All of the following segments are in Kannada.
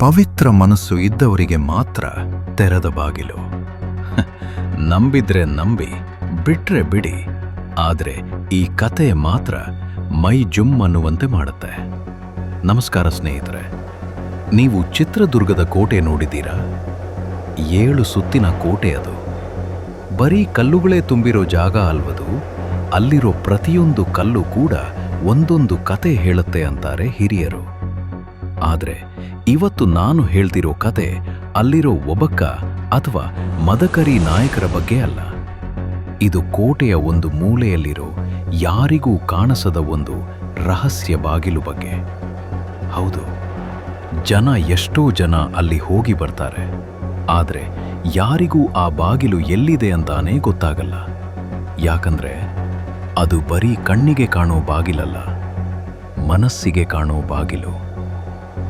ಪವಿತ್ರ ಮನಸ್ಸು ಇದ್ದವರಿಗೆ ಮಾತ್ರ ತೆರೆದ ಬಾಗಿಲು. ನಂಬಿದ್ರೆ ನಂಬಿ, ಬಿಟ್ರೆ ಬಿಡಿ. ಆದರೆ ಈ ಕತೆ ಮಾತ್ರ ಮೈ ಜುಮ್ ಅನ್ನುವಂತೆ ಮಾಡುತ್ತೆ. ನಮಸ್ಕಾರ ಸ್ನೇಹಿತರೆ, ನೀವು ಚಿತ್ರದುರ್ಗದ ಕೋಟೆ ನೋಡಿದ್ದೀರಾ? 7 ಸುತ್ತಿನ ಕೋಟೆ ಅದು. ಬರೀ ಕಲ್ಲುಗಳೇ ತುಂಬಿರೋ ಜಾಗ ಅಲ್ವದು. ಅಲ್ಲಿರೋ ಪ್ರತಿಯೊಂದು ಕಲ್ಲು ಕೂಡ ಒಂದೊಂದು ಕತೆ ಹೇಳುತ್ತೆ ಅಂತಾರೆ ಹಿರಿಯರು. ಆದರೆ ಇವತ್ತು ನಾನು ಹೇಳ್ತಿರೋ ಕತೆ ಅಲ್ಲಿರೋ ಒಬಕ್ಕ ಅಥವಾ ಮದಕರಿ ನಾಯಕರ ಬಗ್ಗೆ ಅಲ್ಲ. ಇದು ಕೋಟೆಯ ಒಂದು ಮೂಲೆಯಲ್ಲಿರೋ ಯಾರಿಗೂ ಕಾಣಿಸದ ಒಂದು ರಹಸ್ಯ ಬಾಗಿಲು ಬಗ್ಗೆ. ಹೌದು, ಎಷ್ಟೋ ಜನ ಅಲ್ಲಿ ಹೋಗಿ ಬರ್ತಾರೆ. ಆದರೆ ಯಾರಿಗೂ ಆ ಬಾಗಿಲು ಎಲ್ಲಿದೆ ಅಂತಾನೇ ಗೊತ್ತಾಗಲ್ಲ. ಯಾಕಂದ್ರೆ ಅದು ಬರೀ ಕಣ್ಣಿಗೆ ಕಾಣೋ ಬಾಗಿಲಲ್ಲ, ಮನಸ್ಸಿಗೆ ಕಾಣೋ ಬಾಗಿಲು.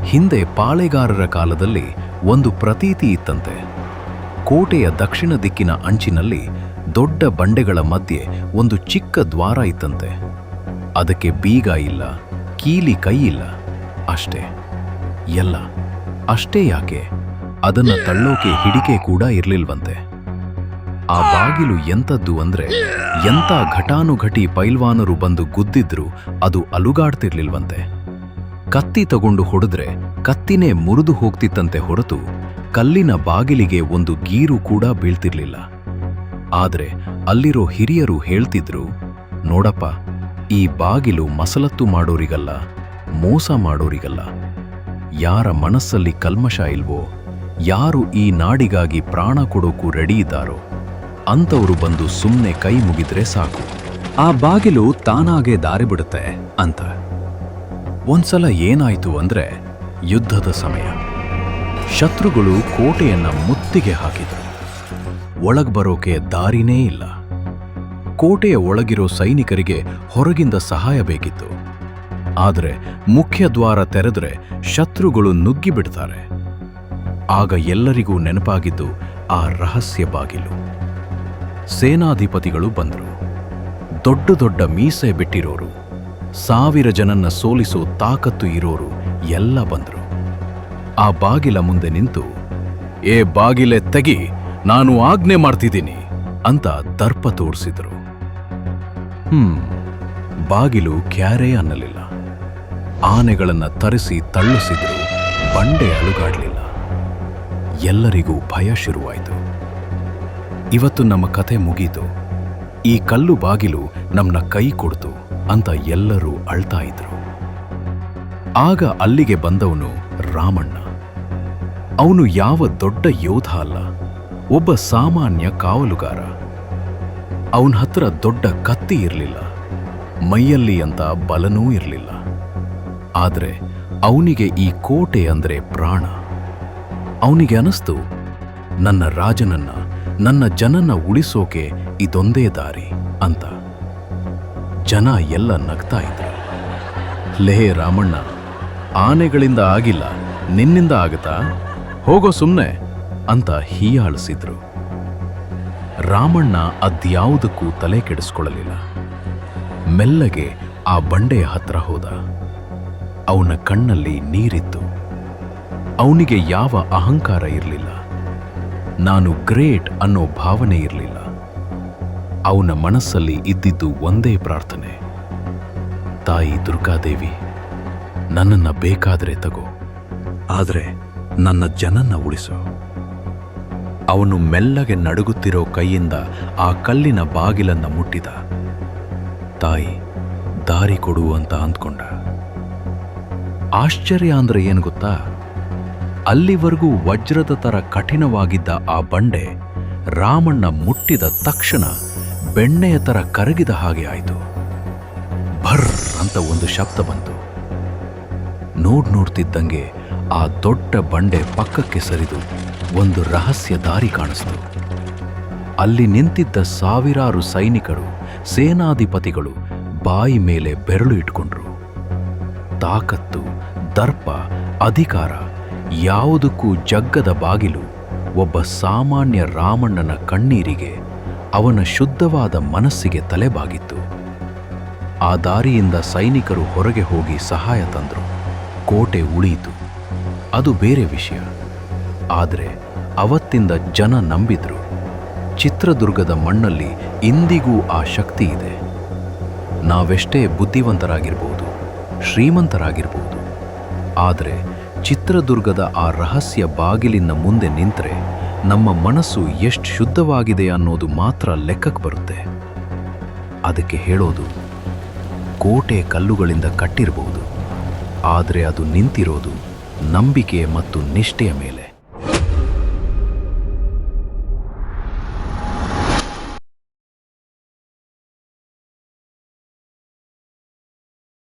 ಹಿಂದೆ ಪಾಳೆಗಾರರ ಕಾಲದಲ್ಲಿ ಒಂದು ಪ್ರತೀತಿ ಇತ್ತಂತೆ. ಕೋಟೆಯ ದಕ್ಷಿಣ ದಿಕ್ಕಿನ ಅಂಚಿನಲ್ಲಿ ದೊಡ್ಡ ಬಂಡೆಗಳ ಮಧ್ಯೆ ಒಂದು ಚಿಕ್ಕ ದ್ವಾರ ಇತ್ತಂತೆ. ಅದಕ್ಕೆ ಬೀಗ ಇಲ್ಲ, ಕೀಲಿ ಕೈ ಇಲ್ಲ, ಅಷ್ಟೇ. ಅಷ್ಟೇ ಯಾಕೆ, ಅದನ್ನ ತಳ್ಳೋಕೆ ಹಿಡಿಕೆ ಕೂಡ ಇರ್ಲಿಲ್ವಂತೆ. ಆ ಬಾಗಿಲು ಎಂಥದ್ದು ಅಂದ್ರೆ, ಎಂಥ ಘಟಾನುಘಟಿ ಪೈಲ್ವಾನರು ಬಂದು ಗುದ್ದಿದ್ರು ಅದು ಅಲುಗಾಡ್ತಿರ್ಲಿಲ್ವಂತೆ. ಕತ್ತಿ ತಗೊಂಡು ಹೊಡೆದ್ರೆ ಕತ್ತಿನೇ ಮುರಿದು ಹೋಗ್ತಿತ್ತಂತೆ ಹೊರತು ಕಲ್ಲಿನ ಬಾಗಿಲಿಗೆ ಒಂದು ಗೀರು ಕೂಡ ಬೀಳ್ತಿರ್ಲಿಲ್ಲ. ಆದ್ರೆ ಅಲ್ಲಿರೋ ಹಿರಿಯರು ಹೇಳ್ತಿದ್ರು, ನೋಡಪ್ಪ, ಈ ಬಾಗಿಲು ಮಸಲತ್ತು ಮಾಡೋರಿಗಲ್ಲ, ಮೋಸ ಮಾಡೋರಿಗಲ್ಲ. ಯಾರ ಮನಸ್ಸಲ್ಲಿ ಕಲ್ಮಶ ಇಲ್ವೋ, ಯಾರು ಈ ನಾಡಿಗಾಗಿ ಪ್ರಾಣ ಕೊಡೋಕು ರೆಡಿ ಇದ್ದಾರೋ ಅಂಥವರು ಬಂದು ಸುಮ್ಮನೆ ಕೈ ಮುಗಿದ್ರೆ ಸಾಕು, ಆ ಬಾಗಿಲು ತಾನಾಗೆ ದಾರಿ ಬಿಡುತ್ತೆ ಅಂತ. ಒಂದ್ಸಲ ಏನಾಯ್ತು ಅಂದ್ರೆ, ಯುದ್ಧದ ಸಮಯ. ಶತ್ರುಗಳು ಕೋಟೆಯನ್ನ ಮುತ್ತಿಗೆ ಹಾಕಿದ್ರು. ಒಳಗ್ ಬರೋಕೆ ದಾರಿನೇ ಇಲ್ಲ. ಕೋಟೆಯ ಒಳಗಿರೋ ಸೈನಿಕರಿಗೆ ಹೊರಗಿಂದ ಸಹಾಯ ಬೇಕಿತ್ತು. ಆದರೆ ಮುಖ್ಯ ದ್ವಾರ ತೆರೆದ್ರೆ ಶತ್ರುಗಳು ನುಗ್ಗಿ ಬಿಡ್ತಾರೆ. ಆಗ ಎಲ್ಲರಿಗೂ ನೆನಪಾಗಿದ್ದು ಆ ರಹಸ್ಯ ಬಾಗಿಲು. ಸೇನಾಧಿಪತಿಗಳು ಬಂದರು. ದೊಡ್ಡ ದೊಡ್ಡ ಮೀಸೆ ಬಿಟ್ಟಿರೋರು, 1000 ಜನನ್ನ ಸೋಲಿಸೋ ತಾಕತ್ತು ಇರೋರು ಎಲ್ಲ ಬಂದರು. ಆ ಬಾಗಿಲ ಮುಂದೆ ನಿಂತು, ಏ ಬಾಗಿಲೆ ತೆಗಿ, ನಾನು ಆಜ್ಞೆ ಮಾಡ್ತಿದ್ದೀನಿ ಅಂತ ದರ್ಪ ತೋರಿಸಿದ್ರು. ಬಾಗಿಲು ಕ್ಯಾರೇ ಅನ್ನಲಿಲ್ಲ. ಆನೆಗಳನ್ನ ತರಿಸಿ ತಳ್ಳಿಸಿದ್ರು, ಬಂಡೆ ಅಲುಗಾಡ್ಲಿಲ್ಲ. ಎಲ್ಲರಿಗೂ ಭಯ ಶುರುವಾಯಿತು. ಇವತ್ತು ನಮ್ಮ ಕಥೆ ಮುಗೀತು, ಈ ಕಲ್ಲು ಬಾಗಿಲು ನಮ್ಮನ್ನ ಕೈ ಕೊಡ್ತು ಅಂತ ಎಲ್ಲರೂ ಅಳ್ತಾ ಇದ್ರು. ಆಗ ಅಲ್ಲಿಗೆ ಬಂದವನು ರಾಮಣ್ಣ. ಅವನು ಯಾವ ದೊಡ್ಡ ಯೋಧ ಅಲ್ಲ, ಒಬ್ಬ ಸಾಮಾನ್ಯ ಕಾವಲುಗಾರ. ಅವನ ಹತ್ರ ದೊಡ್ಡ ಕತ್ತಿ ಇರಲಿಲ್ಲ, ಮೈಯಲ್ಲಿ ಅಂತ ಬಲನೂ ಇರಲಿಲ್ಲ. ಆದರೆ ಅವನಿಗೆ ಈ ಕೋಟೆ ಅಂದ್ರೆ ಪ್ರಾಣ. ಅವನಿಗೆ ಅನಿಸ್ತು, ನನ್ನ ರಾಜನನ್ನ, ನನ್ನ ಜನನ್ನ ಉಳಿಸೋಕೆ ಇದೊಂದೇ ದಾರಿ ಅಂತ. ಜನ ಎಲ್ಲ ನಗ್ತಾ ಇದ್ರು. ಲೇ ರಾಮಣ್ಣ, ಆನೆಗಳಿಂದ ಆಗಿಲ್ಲ, ನಿನ್ನಿಂದ ಆಗತ್ತಾ? ಹೋಗೋ ಸುಮ್ನೆ ಅಂತ ಹೀಯಾಳಿಸಿದ್ರು. ರಾಮಣ್ಣ ಅದ್ಯಾವುದಕ್ಕೂ ತಲೆ ಕೆಡಿಸ್ಕೊಳ್ಳಲಿಲ್ಲ. ಮೆಲ್ಲಗೆ ಆ ಬಂಡೆಯ ಹತ್ರ ಹೋದ. ಅವನ ಕಣ್ಣಲ್ಲಿ ನೀರಿತ್ತು. ಅವನಿಗೆ ಯಾವ ಅಹಂಕಾರ ಇರಲಿಲ್ಲ, ನಾನು ಗ್ರೇಟ್ ಅನ್ನೋ ಭಾವನೆ ಇರಲಿಲ್ಲ. ಅವನ ಮನಸ್ಸಲ್ಲಿ ಇದ್ದಿದ್ದು ಒಂದೇ ಪ್ರಾರ್ಥನೆ, ತಾಯಿ ದುರ್ಗಾದೇವಿ, ನನ್ನನ್ನ ಬೇಕಾದ್ರೆ ತಗೋ, ಆದರೆ ನನ್ನ ಜನನ್ನ ಉಳಿಸು. ಅವನು ಮೆಲ್ಲಗೆ ನಡುಗುತ್ತಿರೋ ಕೈಯಿಂದ ಆ ಕಲ್ಲಿನ ಬಾಗಿಲನ್ನ ಮುಟ್ಟಿದ. ತಾಯಿ ದಾರಿ ಕೊಡು ಅಂತ ಅಂದ್ಕೊಂಡ. ಆಶ್ಚರ್ಯ ಅಂದ್ರೆ ಏನು ಗೊತ್ತಾ? ಅಲ್ಲಿವರೆಗೂ ವಜ್ರದ ತರ ಕಠಿಣವಾಗಿದ್ದ ಆ ಬಂಡೆ ರಾಮಣ್ಣ ಮುಟ್ಟಿದ ತಕ್ಷಣ ಬೆಣ್ಣೆಯ ತರ ಕರಗಿದ ಹಾಗೆ ಆಯಿತು. ಭರ್ ಅಂತ ಒಂದು ಶಬ್ದ ಬಂತು. ನೋಡ್ತಿದ್ದಂಗೆ ಆ ದೊಡ್ಡ ಬಂಡೆ ಪಕ್ಕಕ್ಕೆ ಸರಿದು ಒಂದು ರಹಸ್ಯ ದಾರಿ ಕಾಣಿಸ್ತು. ಅಲ್ಲಿ ನಿಂತಿದ್ದ ಸಾವಿರಾರು ಸೈನಿಕರು, ಸೇನಾಧಿಪತಿಗಳು ಬಾಯಿ ಮೇಲೆ ಬೆರಳು ಇಟ್ಕೊಂಡ್ರು. ತಾಕತ್ತು, ದರ್ಪ, ಅಧಿಕಾರ ಯಾವುದಕ್ಕೂ ಜಗ್ಗದ ಬಾಗಿಲು ಒಬ್ಬ ಸಾಮಾನ್ಯ ರಾಮಣ್ಣನ ಕಣ್ಣೀರಿಗೆ, ಅವನ ಶುದ್ಧವಾದ ಮನಸ್ಸಿಗೆ ತಲೆಬಾಗಿತ್ತು. ಆ ದಾರಿಯಿಂದ ಸೈನಿಕರು ಹೊರಗೆ ಹೋಗಿ ಸಹಾಯ ತಂದರು. ಕೋಟೆ ಉಳಿಯಿತು. ಅದು ಬೇರೆ ವಿಷಯ. ಆದರೆ ಅವತ್ತಿಂದ ಜನ ನಂಬಿದ್ರು, ಚಿತ್ರದುರ್ಗದ ಮಣ್ಣಲ್ಲಿ ಇಂದಿಗೂ ಆ ಶಕ್ತಿ ಇದೆ. ನಾವೆಷ್ಟೇ ಬುದ್ಧಿವಂತರಾಗಿರ್ಬೋದು, ಶ್ರೀಮಂತರಾಗಿರ್ಬೋದು, ಆದರೆ ಚಿತ್ರದುರ್ಗದ ಆ ರಹಸ್ಯ ಬಾಗಿಲಿನ ಮುಂದೆ ನಿಂತರೆ ನಮ್ಮ ಮನಸ್ಸು ಎಷ್ಟು ಶುದ್ಧವಾಗಿದೆ ಅನ್ನೋದು ಮಾತ್ರ ಲೆಕ್ಕಕ್ಕೆ ಬರುತ್ತೆ. ಅದಕ್ಕೆ ಹೇಳೋದು, ಕೋಟೆ ಕಲ್ಲುಗಳಿಂದ ಕಟ್ಟಿರಬಹುದು, ಆದರೆ ಅದು ನಿಂತಿರೋದು ನಂಬಿಕೆ ಮತ್ತು ನಿಷ್ಠೆಯ ಮೇಲೆ.